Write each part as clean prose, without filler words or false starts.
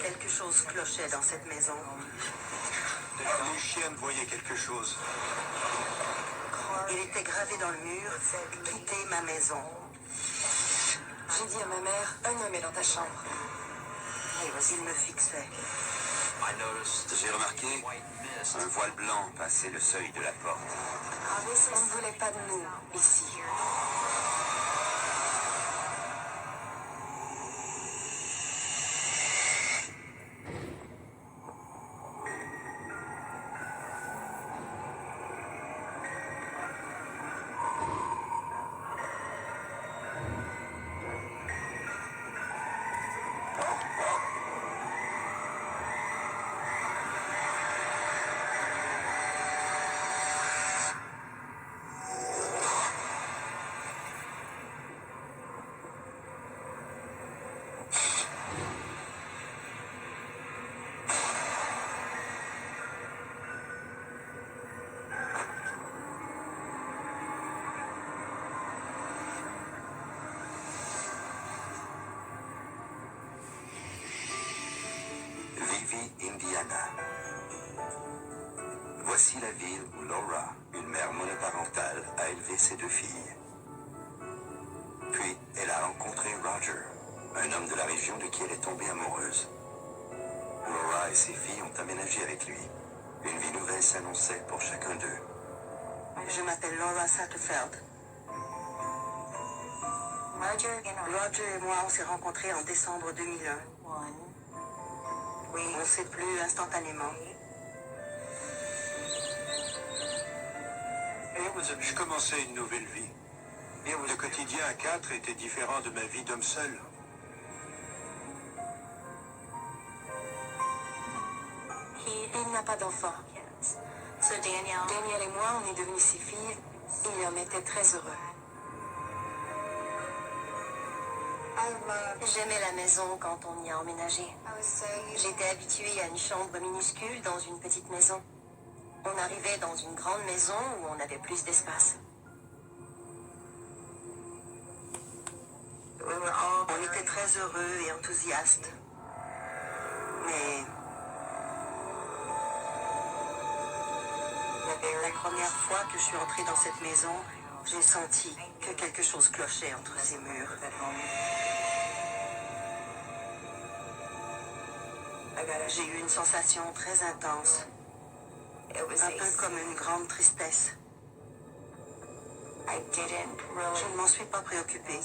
Quelque chose clochait dans cette maison. Les chiennes voyaient quelque chose. Il était gravé dans le mur, quittez ma maison. J'ai dit à ma mère, un homme est dans ta chambre. Il me fixait. J'ai remarqué un voile blanc passer le seuil de la porte. On ne voulait pas de nous, ici. Vivi, Indiana. Voici la ville où Laura, une mère monoparentale, a élevé ses 2 filles. Puis, elle a rencontré Roger, un homme de la région de qui elle est tombée amoureuse. Laura et ses filles ont aménagé avec lui. Une vie nouvelle s'annonçait pour chacun d'eux. Je m'appelle Laura Satterfeld. Roger et moi, on s'est rencontrés en décembre 2001. On ne s'est plus instantanément. Je commençais une nouvelle vie. Le quotidien à 4 était différent de ma vie d'homme seul. Il n'a pas d'enfant. Daniel et moi, on est devenus ses filles. Il en était très heureux. J'aimais la maison quand on y a emménagé. J'étais habituée à une chambre minuscule dans une petite maison. On arrivait dans une grande maison où on avait plus d'espace. On était très heureux et enthousiastes. Mais la première fois que je suis entrée dans cette maison, j'ai senti que quelque chose clochait entre ces murs. J'ai eu une sensation très intense, un peu comme une grande tristesse. Je ne m'en suis pas préoccupée.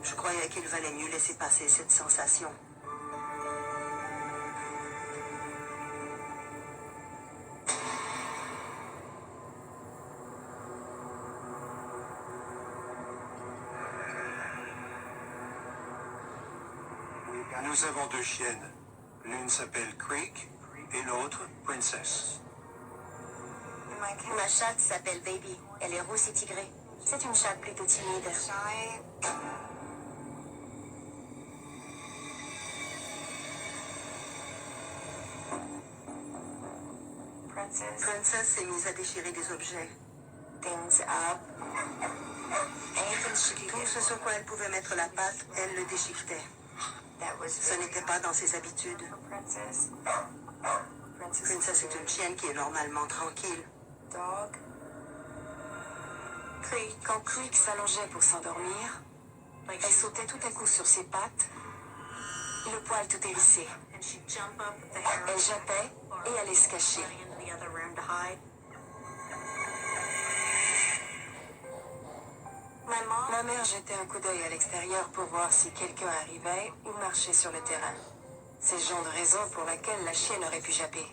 Je croyais qu'il valait mieux laisser passer cette sensation. Nous avons 2 chiennes. L'une s'appelle Creek et l'autre Princess. Ma chatte s'appelle Baby. Elle est rousse et tigrée. C'est une chatte plutôt timide. Princess s'est mise à déchirer des objets. Tout ce sur quoi elle pouvait mettre la patte, elle le déchiquetait. Ce n'était pas dans ses habitudes. Princess est une chienne qui est normalement tranquille. Quand Creek s'allongeait pour s'endormir, elle sautait tout à coup sur ses pattes, le poil tout hérissé. Elle jappait et allait se cacher. Ma mère jetait un coup d'œil à l'extérieur pour voir si quelqu'un arrivait ou marchait sur le terrain. C'est le genre de raison pour laquelle la chienne aurait pu japper.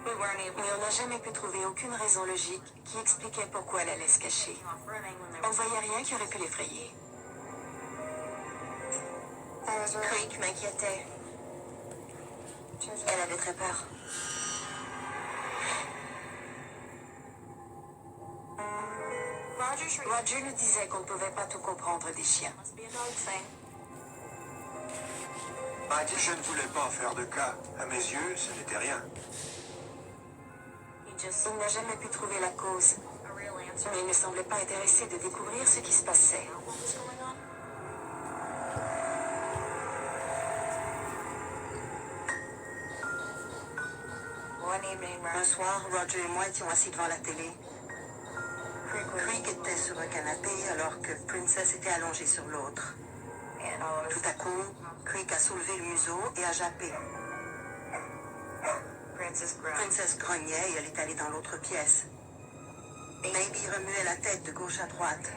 Mais on n'a jamais pu trouver aucune raison logique qui expliquait pourquoi elle allait se cacher. On ne voyait rien qui aurait pu l'effrayer. Creek m'inquiétait. Elle avait très peur. Roger nous disait qu'on ne pouvait pas tout comprendre des chiens. Je ne voulais pas en faire de cas. À mes yeux, ce n'était rien. Il n'a jamais pu trouver la cause, mais il ne semblait pas intéressé de découvrir ce qui se passait. Un soir, Roger et moi étions assis devant la télé. Creek était sur un canapé alors que Princess était allongée sur l'autre. Tout à coup, Creek a soulevé le museau et a jappé. Princess grognait et elle est allée dans l'autre pièce. Baby remuait la tête de gauche à droite.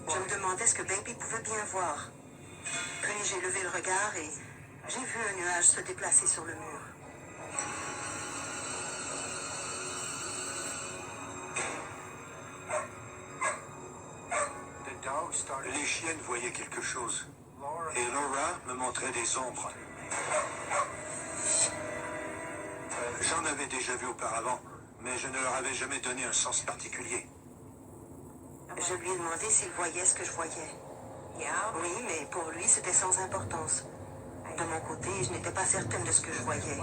Je me demandais ce que Baby pouvait bien voir. Puis j'ai levé le regard et j'ai vu un nuage se déplacer sur le mur. Les chiennes voyaient quelque chose. Et Laura me montrait des ombres. J'en avais déjà vu auparavant, mais je ne leur avais jamais donné un sens particulier. Je lui ai demandé s'il voyait ce que je voyais. Oui, mais pour lui, c'était sans importance. De mon côté, je n'étais pas certaine de ce que je voyais.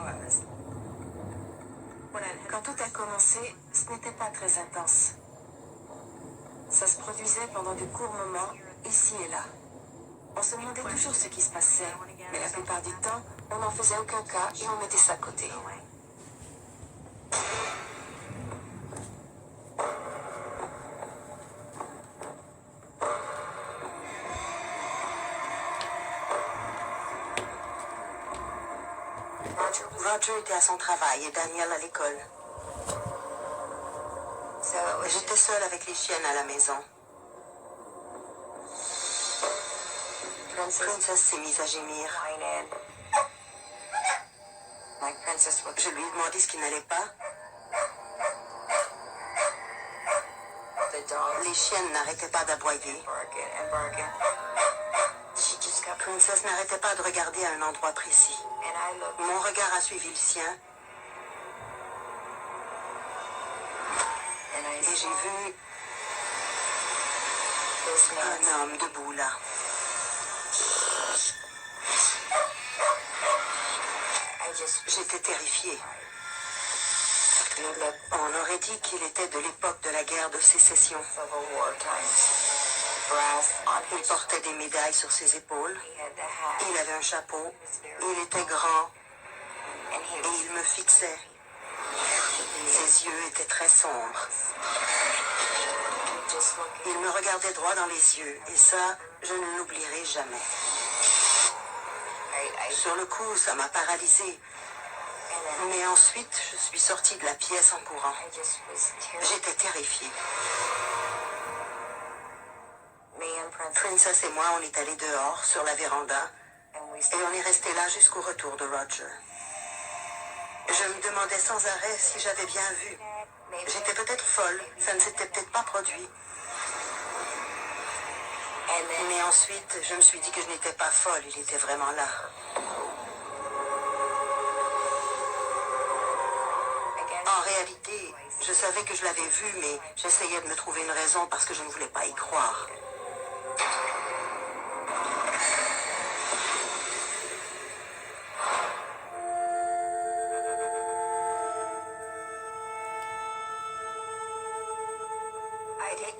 Quand tout a commencé, ce n'était pas très intense. Ça se produisait pendant de courts moments, ici et là. On se demandait toujours ce qui se passait, mais la plupart du temps, on n'en faisait aucun cas et on mettait ça de côté. Roger était à son travail et Daniel à l'école. J'étais seule avec les chiennes à la maison. Princess s'est mise à gémir. Je lui ai demandé ce qui n'allait pas. Les chiennes n'arrêtaient pas d'aboyer. Princess n'arrêtait pas de regarder à un endroit précis. Mon regard a suivi le sien. Et j'ai vu un homme debout là. J'étais terrifiée. On aurait dit qu'il était de l'époque de la guerre de sécession. Il portait des médailles sur ses épaules. Il avait un chapeau. Il était grand. Et il me fixait. Ses yeux étaient très sombres. Il me regardait droit dans les yeux. Et ça, je ne l'oublierai jamais. Sur le coup, ça m'a paralysée. Mais ensuite, je suis sortie de la pièce en courant. J'étais terrifiée. Princess et moi, on est allés dehors, sur la véranda, et on est resté là jusqu'au retour de Roger. Je me demandais sans arrêt si j'avais bien vu. J'étais peut-être folle, ça ne s'était peut-être pas produit. Mais ensuite, je me suis dit que je n'étais pas folle, il était vraiment là. En réalité, je savais que je l'avais vu, mais j'essayais de me trouver une raison parce que je ne voulais pas y croire.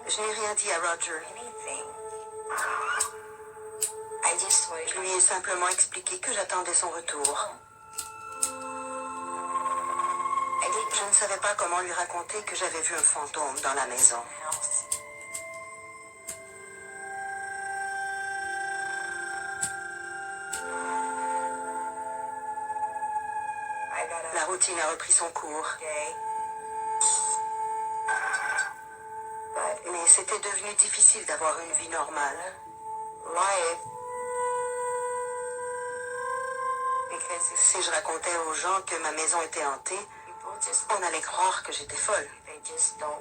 Je n'ai rien dit à Roger. Je lui ai simplement expliqué que j'attendais son retour. Je ne savais pas comment lui raconter que j'avais vu un fantôme dans la maison. La routine a repris son cours. Mais c'était devenu difficile d'avoir une vie normale. Si je racontais aux gens que ma maison était hantée, on allait croire que j'étais folle.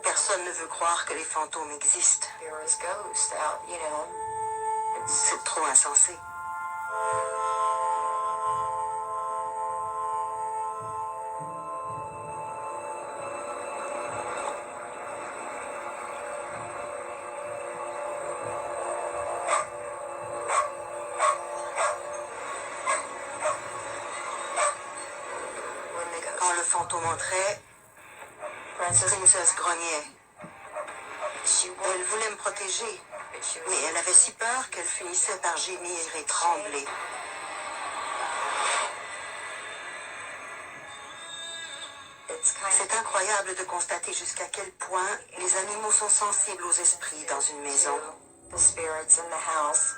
Personne ne veut croire que les fantômes existent. C'est trop insensé. Quand le fantôme entrait, Princess grognait. Elle voulait me protéger, mais elle avait si peur qu'elle finissait par gémir et trembler. C'est incroyable de constater jusqu'à quel point les animaux sont sensibles aux esprits dans une maison. The spirits in the house.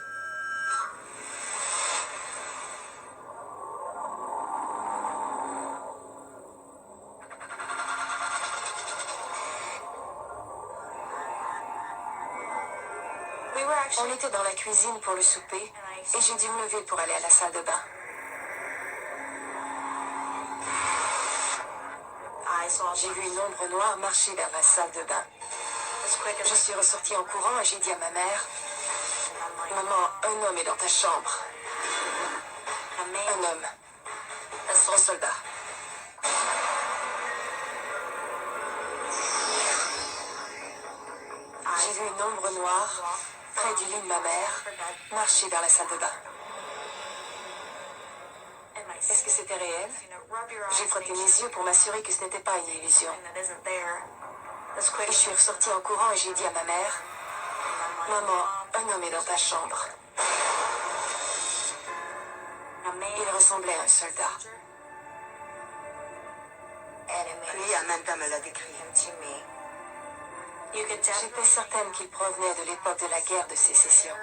On était dans la cuisine pour le souper et j'ai dû me lever pour aller à la salle de bain. J'ai vu une ombre noire marcher vers la salle de bain. Je suis ressortie en courant et j'ai dit à ma mère, « Maman, un homme est dans ta chambre. » Un homme. Un soldat. J'ai vu une ombre noire, près du lit de ma mère, marcher vers la salle de bain. Est-ce que c'était réel? J'ai frotté mes yeux pour m'assurer que ce n'était pas une illusion. Et je suis ressortie en courant et j'ai dit à ma mère, « Maman, un homme est dans ta chambre. » Il ressemblait à un soldat. Puis Amanda me l'a décrit. J'étais certaine qu'il provenait de l'époque de la guerre de sécession.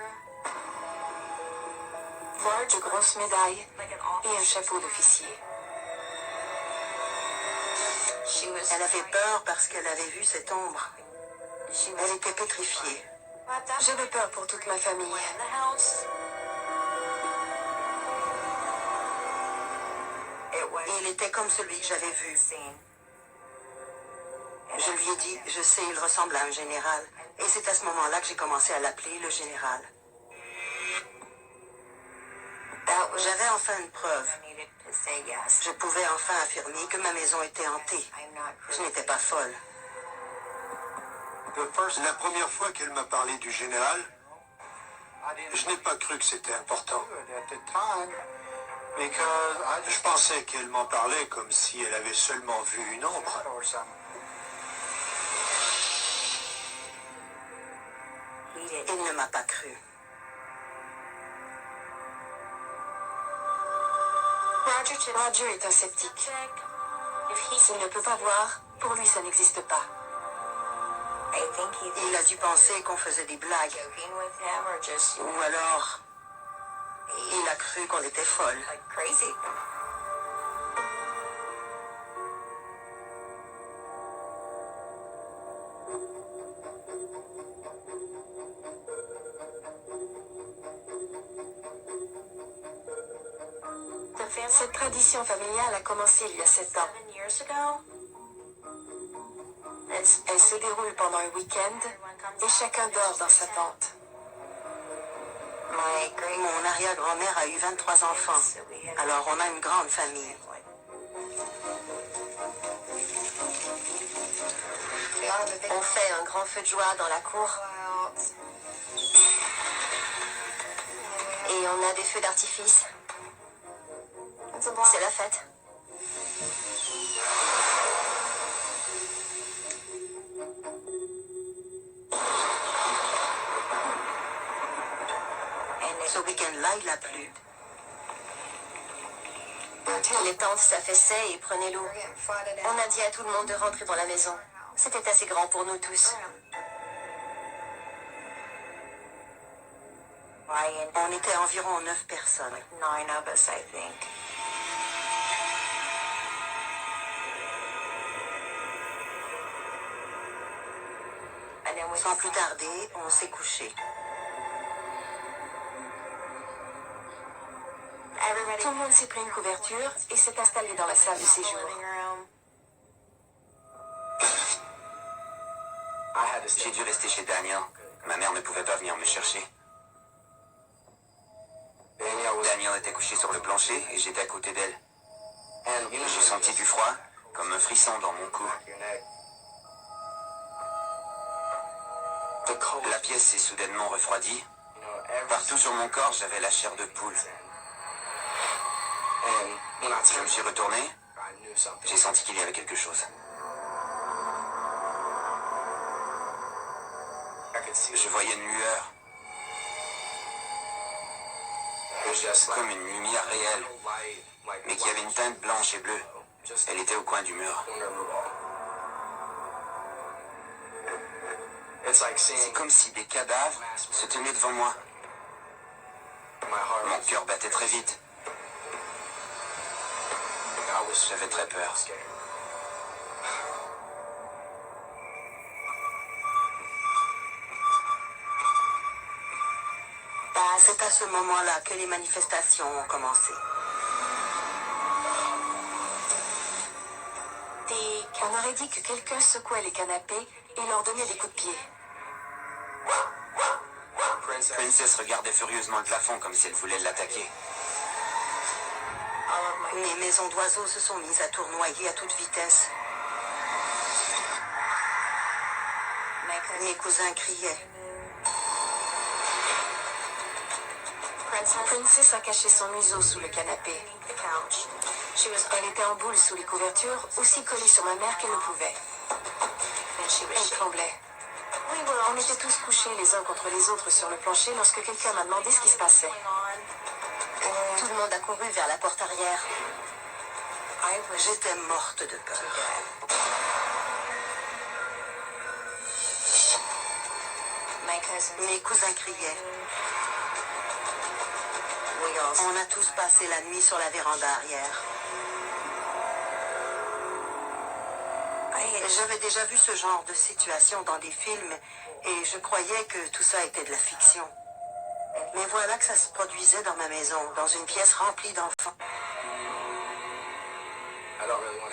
De grosses médailles et un chapeau d'officier. Elle avait peur parce qu'elle avait vu cette ombre. Elle était pétrifiée. J'avais peur pour toute ma famille. Et il était comme celui que j'avais vu. Je lui ai dit, je sais, il ressemble à un général. Et c'est à ce moment-là que j'ai commencé à l'appeler le général. J'avais enfin une preuve. Je pouvais enfin affirmer que ma maison était hantée. Je n'étais pas folle. La première fois qu'elle m'a parlé du général, je n'ai pas cru que c'était important. Je pensais qu'elle m'en parlait comme si elle avait seulement vu une ombre. Il ne m'a pas cru. Roger est un sceptique. S'il ne peut pas voir, pour lui ça n'existe pas. Il a dû penser qu'on faisait des blagues. Ou alors, il a cru qu'on était folle. Cette tradition familiale a commencé il y a 7 ans. Elle se déroule pendant un week-end et chacun dort dans sa tente. Mon arrière-grand-mère a eu 23 enfants. Alors on a une grande famille. On fait un grand feu de joie dans la cour. Et on a des feux d'artifice. C'est la fête. Ce week-end-là, il a plu. Les tentes s'affaissaient et prenaient l'eau. On a dit à tout le monde de rentrer dans la maison. C'était assez grand pour nous tous. On était environ 9 personnes. Sans plus tarder, on s'est couché. Tout le monde s'est pris une couverture et s'est installé dans la salle de séjour. J'ai dû rester chez Daniel. Ma mère ne pouvait pas venir me chercher. Daniel était couché sur le plancher et j'étais à côté d'elle. J'ai senti du froid, comme un frisson dans mon cou. La pièce s'est soudainement refroidie. Partout sur mon corps, j'avais la chair de poule. Je me suis retourné. J'ai senti qu'il y avait quelque chose. Je voyais une lueur. Comme une lumière réelle, mais qui avait une teinte blanche et bleue. Elle était au coin du mur. C'est comme si des cadavres se tenaient devant moi. Mon cœur battait très vite. J'avais très peur. C'est à ce moment-là que les manifestations ont commencé. On aurait dit que quelqu'un secouait les canapés et leur donnait des coups de pied. Princess regardait furieusement le plafond comme si elle voulait l'attaquer. Mes maisons d'oiseaux se sont mises à tournoyer à toute vitesse. Mes cousins criaient. Princess a caché son museau sous le canapé. Elle était en boule sous les couvertures, aussi collée sur ma mère qu'elle le pouvait. Elle tremblait. On était tous couchés les uns contre les autres sur le plancher lorsque quelqu'un m'a demandé ce qui se passait. Tout le monde a couru vers la porte arrière. J'étais morte de peur. Mes cousins criaient. On a tous passé la nuit sur la véranda arrière. J'avais déjà vu ce genre de situation dans des films et je croyais que tout ça était de la fiction. Mais voilà que ça se produisait dans ma maison, dans une pièce remplie d'enfants.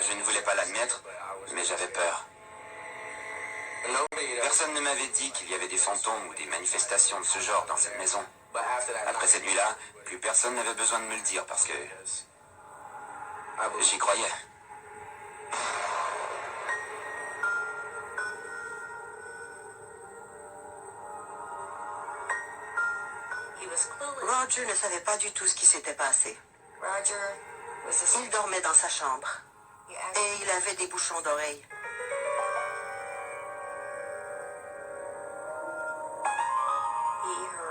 Je ne voulais pas l'admettre, mais j'avais peur. Personne ne m'avait dit qu'il y avait des fantômes ou des manifestations de ce genre dans cette maison. Après cette nuit-là, plus personne n'avait besoin de me le dire parce que j'y croyais. Roger ne savait pas du tout ce qui s'était passé. Il dormait dans sa chambre et il avait des bouchons d'oreilles.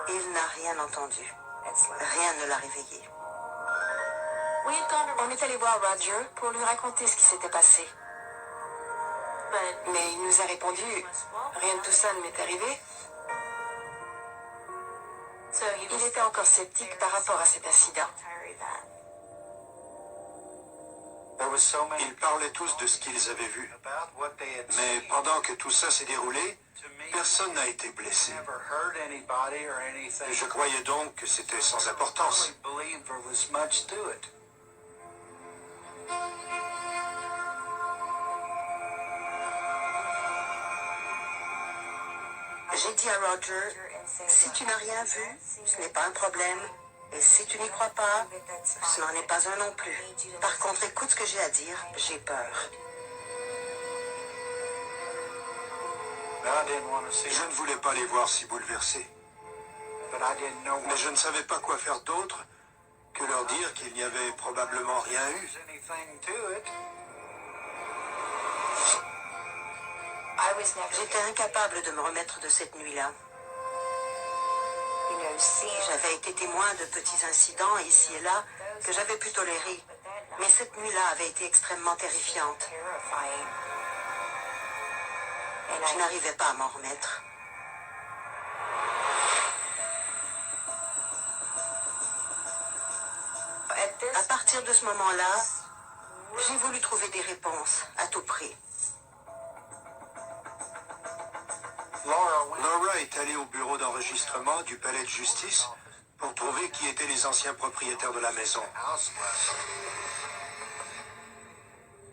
Il n'a rien entendu. Rien ne l'a réveillé. On est allé voir Roger pour lui raconter ce qui s'était passé. Mais il nous a répondu « Rien de tout ça ne m'est arrivé ». Il était encore sceptique par rapport à cet incident. Ils parlaient tous de ce qu'ils avaient vu. Mais pendant que tout ça s'est déroulé, personne n'a été blessé. Je croyais donc que c'était sans importance. J'ai dit à Roger, si tu n'as rien vu, ce n'est pas un problème. Et si tu n'y crois pas, ce n'en est pas un non plus. Par contre, écoute ce que j'ai à dire, j'ai peur. Je ne voulais pas les voir si bouleversés. Mais je ne savais pas quoi faire d'autre que leur dire qu'il n'y avait probablement rien eu. J'étais incapable de me remettre de cette nuit-là. J'avais été témoin de petits incidents ici et là que j'avais pu tolérer. Mais cette nuit-là avait été extrêmement terrifiante. Je n'arrivais pas à m'en remettre. À partir de ce moment-là, j'ai voulu trouver des réponses à tout prix. Laura est allée au bureau d'enregistrement du palais de justice pour trouver qui étaient les anciens propriétaires de la maison.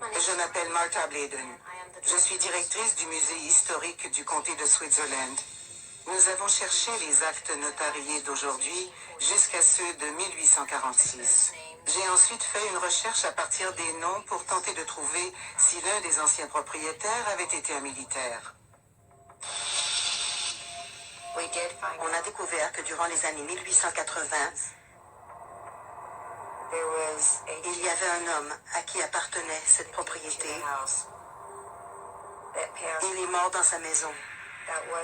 Je m'appelle Martha Bladen. Je suis directrice du musée historique du comté de Switzerland. Nous avons cherché les actes notariés d'aujourd'hui jusqu'à ceux de 1846. J'ai ensuite fait une recherche à partir des noms pour tenter de trouver si l'un des anciens propriétaires avait été un militaire. On a découvert que durant les années 1880, il y avait un homme à qui appartenait cette propriété. Il est mort dans sa maison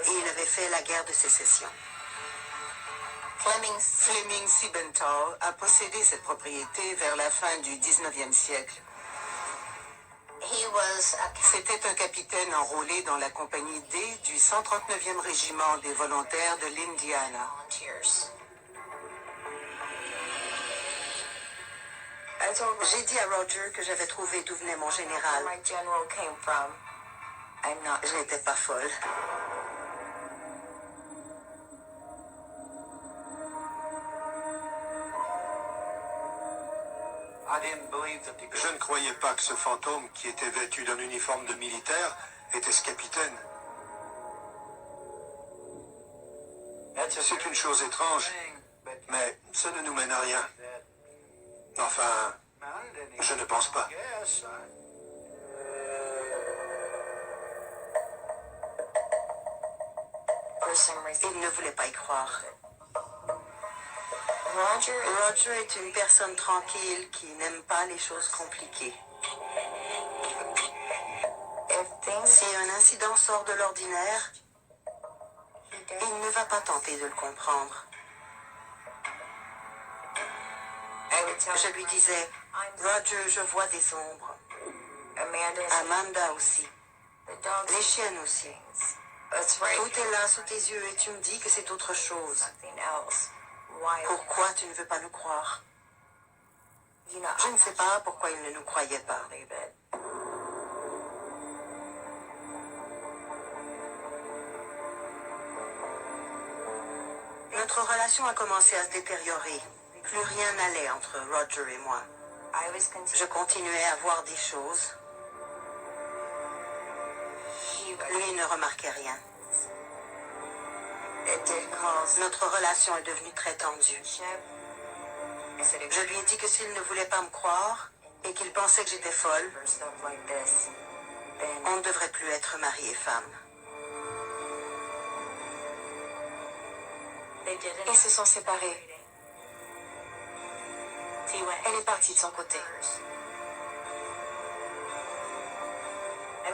et il avait fait la guerre de sécession. Fleming Siebenthal a possédé cette propriété vers la fin du 19e siècle. C'était un capitaine enrôlé dans la compagnie D du 139e régiment des volontaires de l'Indiana. J'ai dit à Roger que j'avais trouvé d'où venait mon général. Je n'étais pas folle. Je ne croyais pas que ce fantôme, qui était vêtu d'un uniforme de militaire, était ce capitaine. C'est une chose étrange, mais ça ne nous mène à rien. Enfin, je ne pense pas. Il ne voulait pas y croire. Roger est une personne tranquille qui n'aime pas les choses compliquées. Si un incident sort de l'ordinaire, il ne va pas tenter de le comprendre. Je lui disais, Roger, je vois des ombres. Amanda aussi. Les chiennes aussi. Tout est là sous tes yeux et tu me dis que c'est autre chose. Pourquoi tu ne veux pas nous croire? Je ne sais pas pourquoi il ne nous croyait pas. Notre relation a commencé à se détériorer. Plus rien n'allait entre Roger et moi. Je continuais à voir des choses. Lui ne remarquait rien. Notre relation est devenue très tendue. Je lui ai dit que s'il ne voulait pas me croire et qu'il pensait que j'étais folle, on ne devrait plus être mari et femme. Ils se sont séparés. Elle est partie de son côté.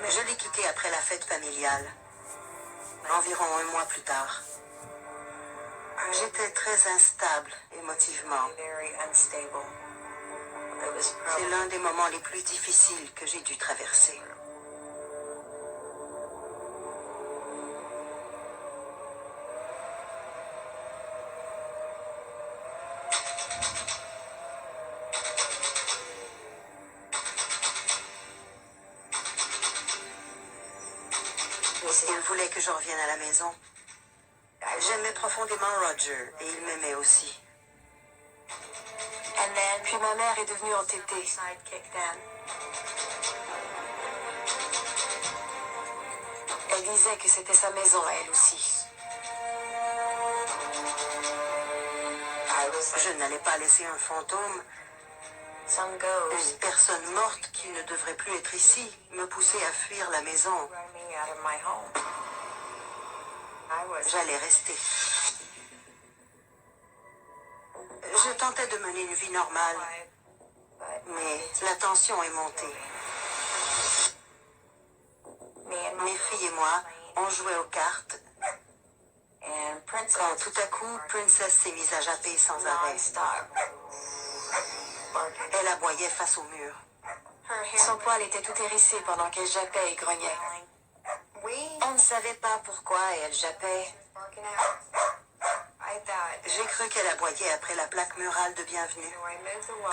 Je l'ai quitté après la fête familiale, environ un mois plus tard. J'étais très instable émotivement. C'est l'un des moments les plus difficiles que j'ai dû traverser. Il voulait que je revienne à la maison. J'aimais profondément Roger et il m'aimait aussi. Puis ma mère est devenue entêtée. Elle disait que c'était sa maison à elle aussi. Je n'allais pas laisser un fantôme, une personne morte qui ne devrait plus être ici, me pousser à fuir la maison. J'allais rester. Je tentais de mener une vie normale, mais la tension est montée. Mes filles et moi, on jouait aux cartes, quand tout à coup, Princess s'est mise à japper sans arrêt. Elle aboyait face au mur. Son poil était tout hérissé pendant qu'elle jappait et grognait. On ne savait pas pourquoi elle jappait. J'ai cru qu'elle aboyait après la plaque murale de bienvenue.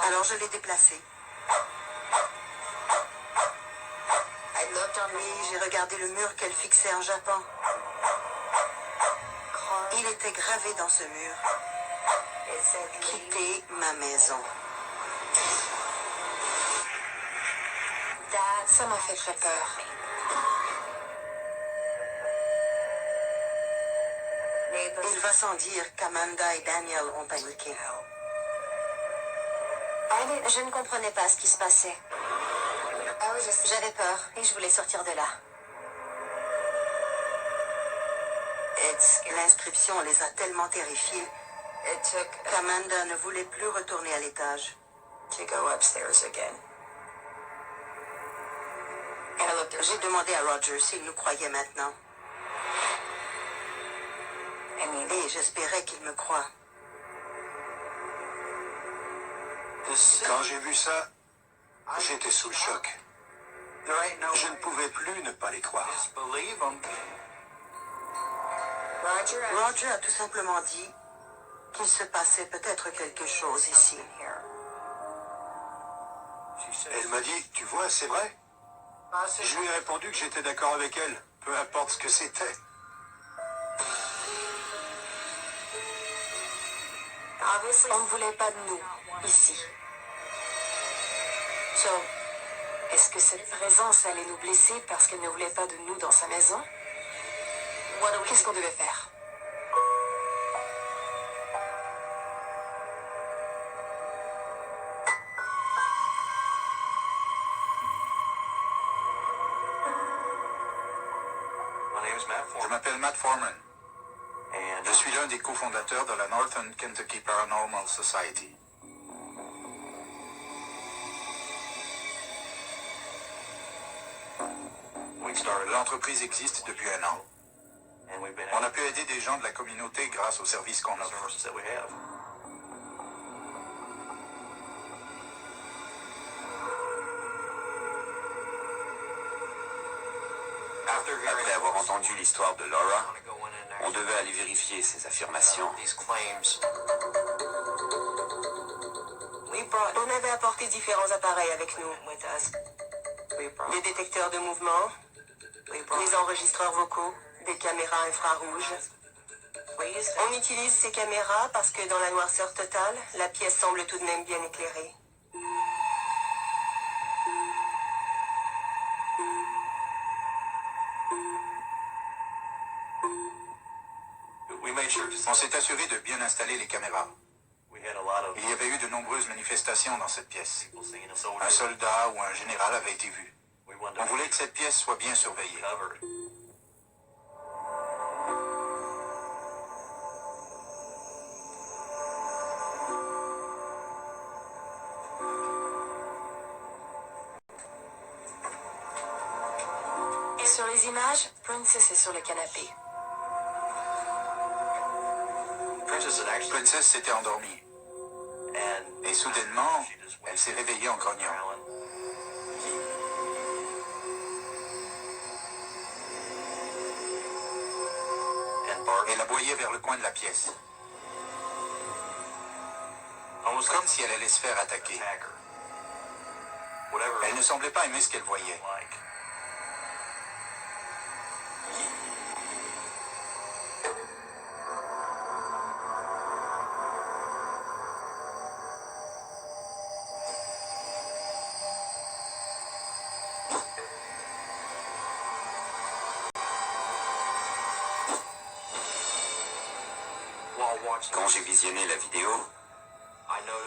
Alors je l'ai déplacée. Puis j'ai regardé le mur qu'elle fixait en jappant. Il était gravé dans ce mur. Quitter ma maison. Ça m'a fait très peur. Il va sans dire qu'Amanda et Daniel ont paniqué. Je ne comprenais pas ce qui se passait. J'avais peur et je voulais sortir de là. L'inscription les a tellement terrifiés qu'Amanda ne voulait plus retourner à l'étage. J'ai demandé à Roger s'il nous croyait maintenant. Et j'espérais qu'il me croie. Quand j'ai vu ça, j'étais sous le choc. Je ne pouvais plus ne pas les croire. Roger a tout simplement dit qu'il se passait peut-être quelque chose ici. Elle m'a dit, tu vois, c'est vrai. Je lui ai répondu que j'étais d'accord avec elle, peu importe ce que c'était. On ne voulait pas de nous, ici. Joe, est-ce que cette présence allait nous blesser parce qu'elle ne voulait pas de nous dans sa maison? Qu'est-ce qu'on devait faire? Je m'appelle Matt Foreman. Je suis l'un des cofondateurs de la Northern Kentucky Paranormal Society. L'entreprise existe depuis 1 an. On a pu aider des gens de la communauté grâce aux services qu'on offre. Après avoir entendu l'histoire de Laura, on devait aller vérifier ses affirmations. On avait apporté différents appareils avec nous. Des détecteurs de mouvement, des enregistreurs vocaux, des caméras infrarouges. On utilise ces caméras parce que dans la noirceur totale, la pièce semble tout de même bien éclairée. On s'est assuré de bien installer les caméras. Il y avait eu de nombreuses manifestations dans cette pièce. Un soldat ou un général avait été vu. On voulait que cette pièce soit bien surveillée. Et sur les images, Princess est sur le canapé. Princess s'était endormie. Et soudainement, elle s'est réveillée en grognant. Elle aboyait vers le coin de la pièce. Comme si elle allait se faire attaquer. Elle ne semblait pas aimer ce qu'elle voyait. Quand j'ai visionné la vidéo,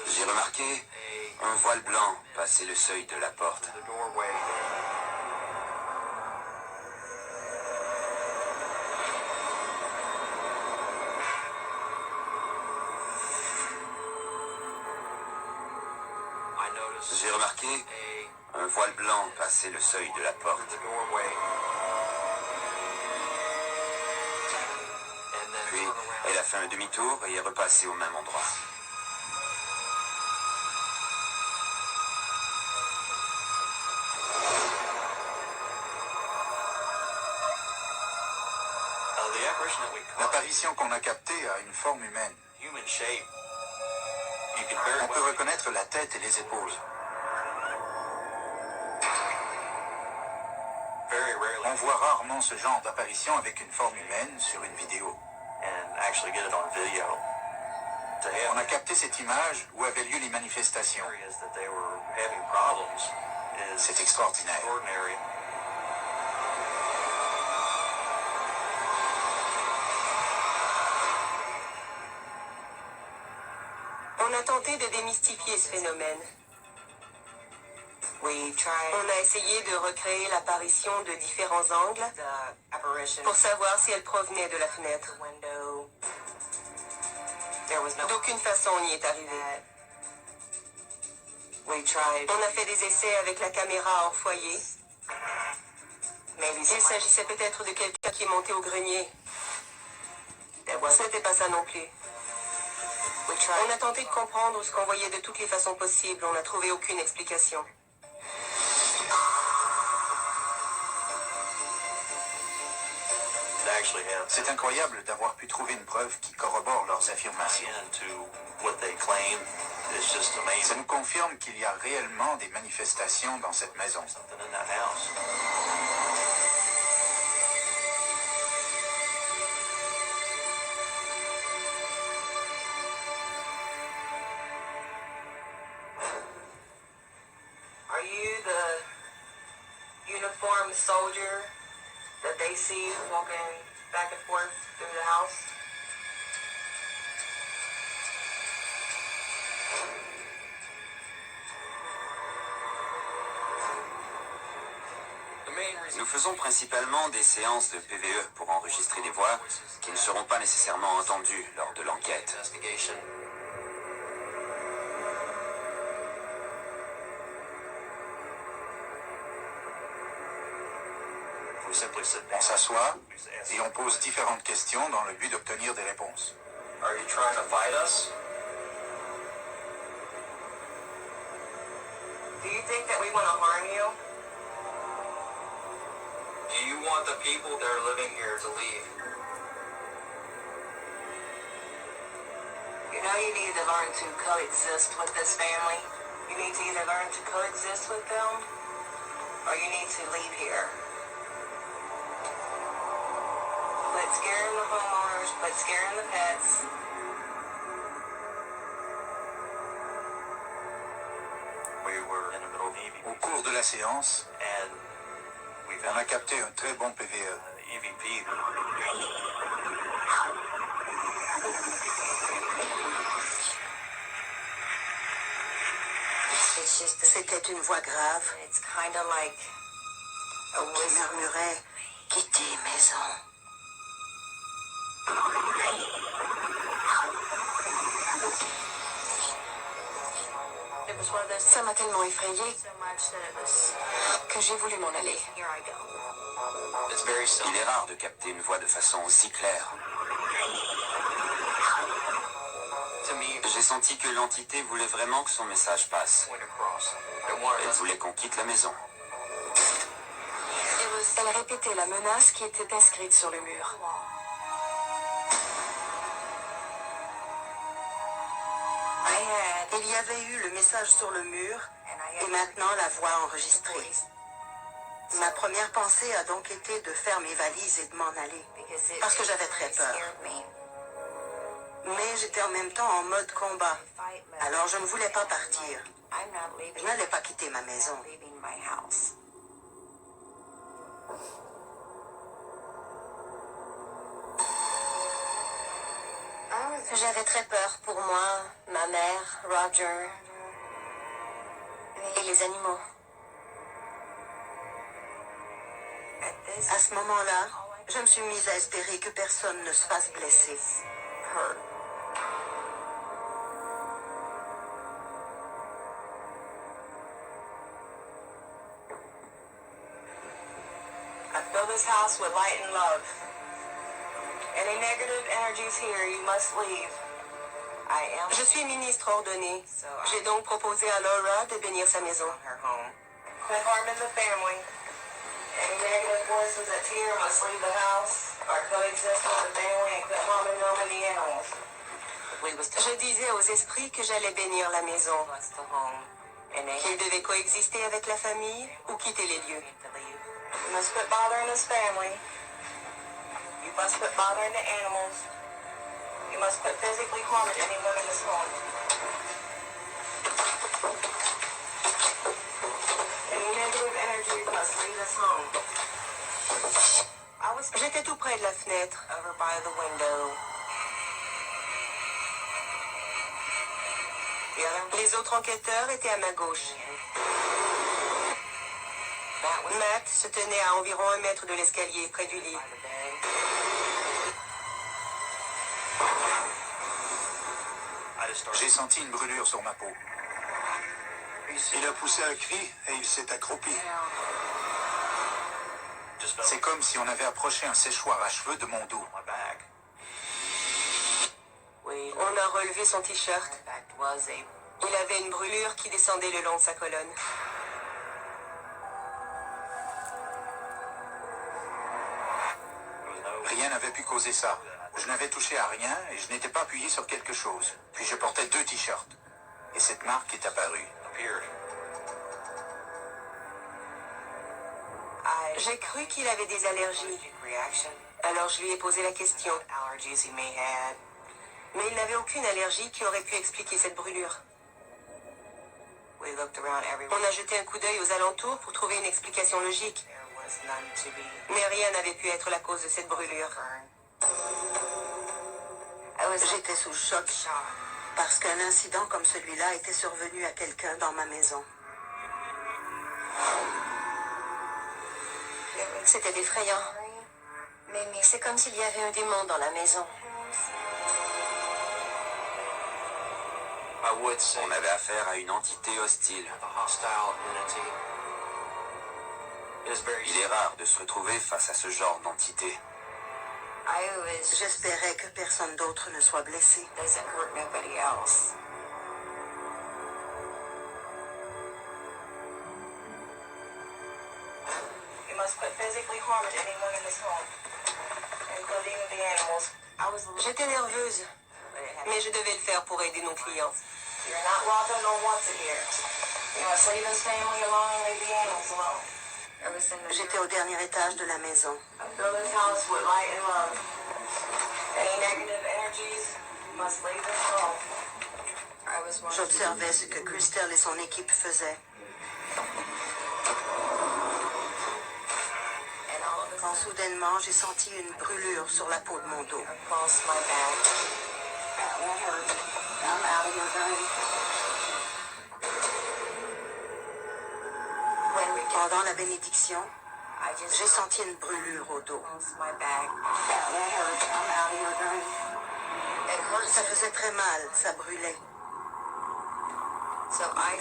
j'ai remarqué un voile blanc passer le seuil de la porte. J'ai remarqué un voile blanc passer le seuil de la porte. Puis, elle a fait un demi-tour et est repassée au même endroit. L'apparition qu'on a captée a une forme humaine. On peut reconnaître la tête et les épaules. On voit rarement ce genre d'apparition avec une forme humaine sur une vidéo. On a capté cette image où avaient lieu les manifestations. C'est extraordinaire. On a tenté de démystifier ce phénomène. On a essayé de recréer l'apparition de différents angles pour savoir si elle provenait de la fenêtre. D'aucune façon on y est arrivé. On a fait des essais avec la caméra hors foyer. Il s'agissait peut-être de quelqu'un qui est monté au grenier. Ce n'était pas ça non plus. On a tenté de comprendre ce qu'on voyait de toutes les façons possibles. On n'a trouvé aucune explication. C'est incroyable d'avoir pu trouver une preuve qui corrobore leurs affirmations. Ça nous confirme qu'il y a réellement des manifestations dans cette maison. Are you the uniformed soldier that they see walking back and forth through the house? Nous faisons principalement des séances de PVE pour enregistrer des voix qui ne seront pas nécessairement entendues lors de l'enquête. On s'assoit et on pose différentes questions dans le but d'obtenir des réponses. Are you trying to fight us? Do you think that we want to harm you? Do you want the people that are living here to leave? You know you need to learn to coexist with this family. You need to either learn to coexist with them, or you need to leave here. Quit scaring the homeowners, quit scaring the pets. Au cours de la séance, on a capté un très bon PVE. C'était une voix grave It's kind of like a qui whisper. murmurait « Quittez maison ». It was one of those Ça m'a tellement effrayée so much that it was, que j'ai voulu m'en aller. here I go. It's very simple. Il est rare de capter une voix de façon aussi claire. To me, J'ai senti que l'entité voulait vraiment que son message passe. point across. They wanted Elle us voulait qu'on quitte la maison. Elle répétait la menace qui était inscrite sur le mur. Il y avait eu le message sur le mur et maintenant la voix enregistrée. Ma première pensée a donc été de faire mes valises et de m'en aller, parce que j'avais très peur. Mais j'étais en même temps en mode combat, alors je ne voulais pas partir. Je n'allais pas quitter ma maison. J'avais très peur pour moi, ma mère, Roger et les animaux. À ce moment-là, je me suis mise à espérer que personne ne se fasse blesser. I fill this house with light and love. Any negative energies here, you must leave. Je suis ministre ordonnée. J'ai donc proposé à Laura de bénir sa maison. Quit harming the family. Any negative voices that's here must leave the house or coexist with the family and quit harming them and the animals. Je disais aux esprits que j'allais bénir la maison, qu'ils devaient coexister avec la famille ou quitter les lieux. You must quit bothering this family. You must quit bothering the animals. You must quit physically harming anyone in this home. Any negative energies must leave this home. J'étais tout près de la fenêtre, over by the window. Les autres enquêteurs étaient à ma gauche. Matt se tenait à environ 1 mètre de l'escalier, près du lit. J'ai senti une brûlure sur ma peau. Il a poussé un cri et il s'est accroupi. C'est comme si on avait approché un séchoir à cheveux de mon dos. On a relevé son t-shirt. Il avait une brûlure qui descendait le long de sa colonne. Rien n'avait pu causer ça. Je n'avais touché à rien et je n'étais pas appuyé sur quelque chose. Puis je portais 2 t-shirts. Et cette marque est apparue. J'ai cru qu'il avait des allergies. Alors je lui ai posé la question. Mais il n'avait aucune allergie qui aurait pu expliquer cette brûlure. On a jeté un coup d'œil aux alentours pour trouver une explication logique. Mais rien n'avait pu être la cause de cette brûlure. J'étais sous le choc parce qu'un incident comme celui-là était survenu à quelqu'un dans ma maison. C'était effrayant. Mais c'est comme s'il y avait un démon dans la maison. On avait affaire à une entité hostile. Il est rare de se retrouver face à ce genre d'entité. J'espérais que personne d'autre ne soit blessé. J'étais nerveuse, mais je devais le faire pour aider nos clients. J'étais au dernier étage de la maison. J'observais ce que Crystal et son équipe faisaient. Quand soudainement, j'ai senti une brûlure sur la peau de mon dos. Pendant la bénédiction, j'ai senti une brûlure au dos. Ça faisait très mal, ça brûlait.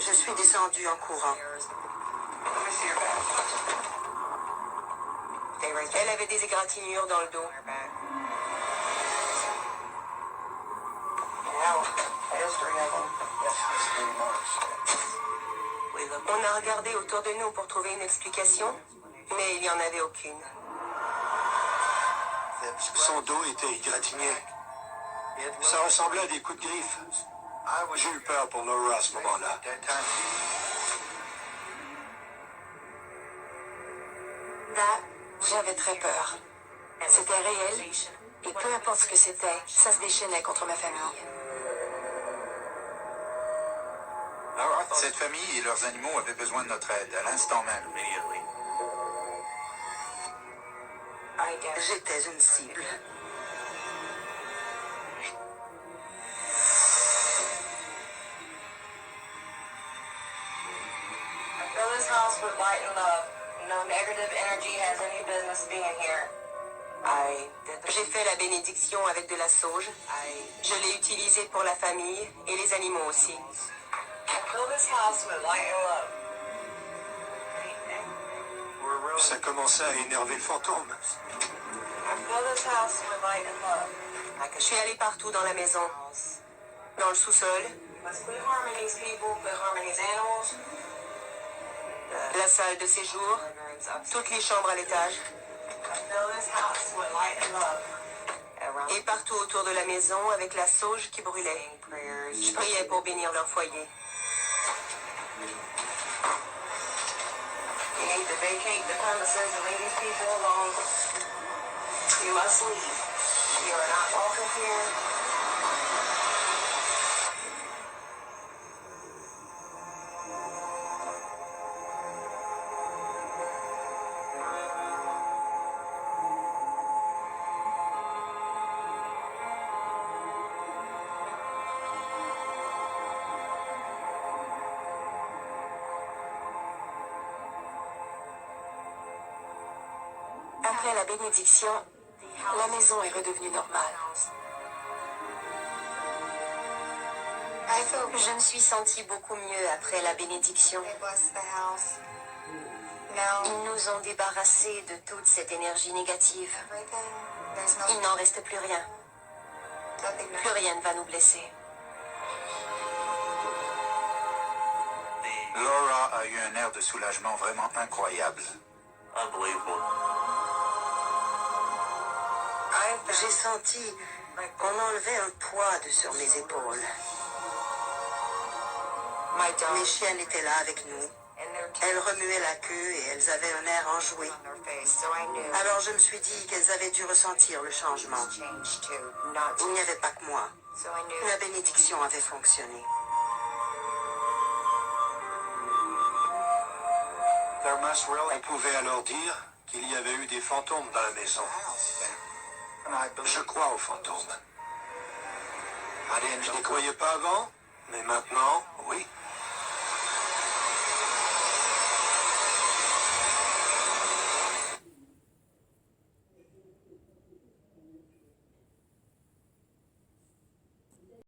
Je suis descendue en courant. Elle avait des égratignures dans le dos. On a regardé autour de nous pour trouver une explication, mais il n'y en avait aucune. Son dos était égratigné. Ça ressemblait à des coups de griffe. J'ai eu peur pour Laura à ce moment-là. J'avais très peur. C'était réel, et peu importe ce que c'était, ça se déchaînait contre ma famille. Cette famille et leurs animaux avaient besoin de notre aide, à l'instant même. J'étais une cible. J'ai fait la bénédiction avec de la sauge. Je l'ai utilisée pour la famille et les animaux aussi. Ça commençait à énerver le fantôme. Je suis allée partout dans la maison. Dans le sous-sol. La salle de séjour. Toutes les chambres à l'étage. Et partout autour de la maison avec la sauge qui brûlait. Je priais pour bénir leur foyer. You need to vacate the premises and leave these people alone. You must leave. You are not welcome here. Après la bénédiction, la maison est redevenue normale. Je me suis sentie beaucoup mieux après la bénédiction. Ils nous ont débarrassés de toute cette énergie négative. Il n'en reste plus rien. Plus rien ne va nous blesser. Laura a eu un air de soulagement vraiment incroyable. J'ai senti qu'on enlevait un poids de sur mes épaules. Mes chiennes étaient là avec nous. Elles remuaient la queue et elles avaient un air enjoué. Alors je me suis dit qu'elles avaient dû ressentir le changement. Il n'y avait pas que moi. La bénédiction avait fonctionné. On pouvait alors dire qu'il y avait eu des fantômes dans la maison. Je crois aux fantômes. Je n'y croyais pas avant, mais maintenant, oui.